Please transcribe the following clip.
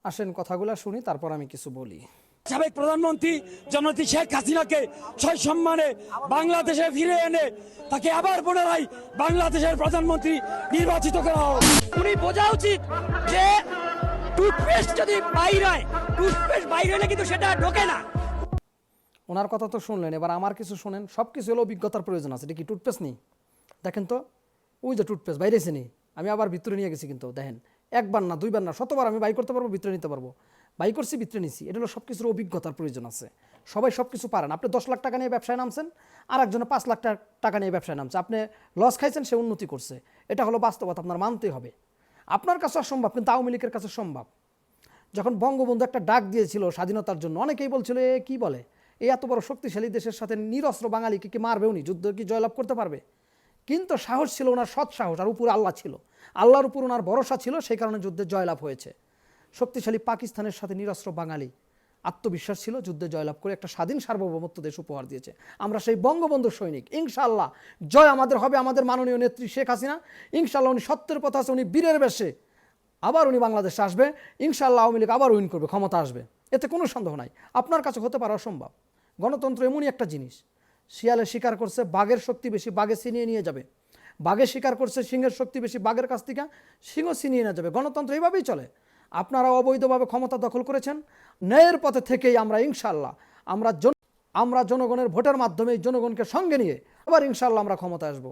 আসেন কথাগুলো শুনি, তারপর আমি কিছু বলি। সাবেক প্রধানমন্ত্রী জননেত্রী শেখ হাসিনাকে সসম্মানে বাংলাদেশে ফিরে এনে তাকে আবার পুনরায় বাংলাদেশের প্রধানমন্ত্রী নির্বাচিত করা হোক। উনি বোঝা উচিত যে টুথপেস্ট যদি বাইরে হয়, টুথপেস্ট বাইরে হলে কিন্তু সেটা ঢোকে না। ওনার কথা তো শুনলেন, এবার আমার কিছু শোনেন। সব কিছু হলো অভিজ্ঞতার প্রয়োজন আছে। এটা কি টুথপেস্ট নেই? দেখেন তো, ওই যে টুথপেস্ট বাইরেছে নি, আমি আবার ভিতরে নিয়ে গেছি। কিন্তু দেখেন, একবার না দুইবার না শতবার আমি বাই করতে পারবো, ভিতরে নিতে পারবো। বাই করছি, ভিতরে নিছি। এটা হলো সব কিছুর অভিজ্ঞতার প্রয়োজন আছে। সবাই সব কিছু পারেন। আপনি 10 লাখ টাকা নিয়ে ব্যবসায় নামছেন, আর একজনে 5 লাখ টাকা নিয়ে ব্যবসায় নামছে। আপনি লস খাইছেন, সে উন্নতি করছে। এটা হলো বাস্তবতা, আপনার মানতে হবে। আপনার কাছে অসম্ভব, কিন্তু আওয়ামী লীগের কাছে সম্ভব। যখন বঙ্গবন্ধু একটা ডাক দিয়েছিল স্বাধীনতার জন্য, অনেকেই বলছিল এ কি বলে, এই এত বড় শক্তিশালী দেশের সাথে নিরস্ত্র বাঙালিকে কি মারবে উনি, যুদ্ধ কি জয়লাভ করতে পারবে? কিন্তু সাহস ছিল ওনার, সৎ সাহস, আর উপরে আল্লাহ ছিল। আল্লাহর উপর ওনার ভরসা ছিল, সেই কারণে যুদ্ধে জয়লাভ হয়েছে। শক্তিশালী পাকিস্তানের সাথে নিরস্ত্র বাঙালি আত্মবিশ্বাস ছিল, যুদ্ধে জয়লাভ করে একটা স্বাধীন সার্বভৌমত্ব দেশ উপহার দিয়েছে। আমরা সেই বঙ্গবন্ধুর সৈনিক। ইনশাআল্লাহ জয় আমাদের হবে। আমাদের মাননীয় নেত্রী শেখ হাসিনা, ইনশাআল্লাহ উনি সত্যের পথে আছে, উনি বীরের বেশে আবার উনি বাংলাদেশে আসবে। ইনশাআল্লাহ আওয়ামী লীগ আবার উইন করবে, ক্ষমতা আসবে, এতে কোনো সন্দেহ নাই। আপনার কাছে হতে পারে অসম্ভব। গণতন্ত্র এমনই একটা জিনিস, শিয়ালে শিকার করছে, বাঘের শক্তি বেশি, বাঘে ছিনিয়ে নিয়ে যাবে। বাঘে শিকার করছে, সিংহের শক্তি বেশি, বাঘের কাছ থেকে সিংহ ছিনিয়ে নিয়ে যাবে। গণতন্ত্র এইভাবেই চলে। আপনারা অবৈধভাবে ক্ষমতা দখল করেছেন, ন্যায়ের পথে থেকেই আমরা ইনশাআল্লাহ আমরা জনগণের ভোটের মাধ্যমে জনগণকে সঙ্গে নিয়ে আবার ইনশাআল্লাহ আমরা ক্ষমতা আসবো।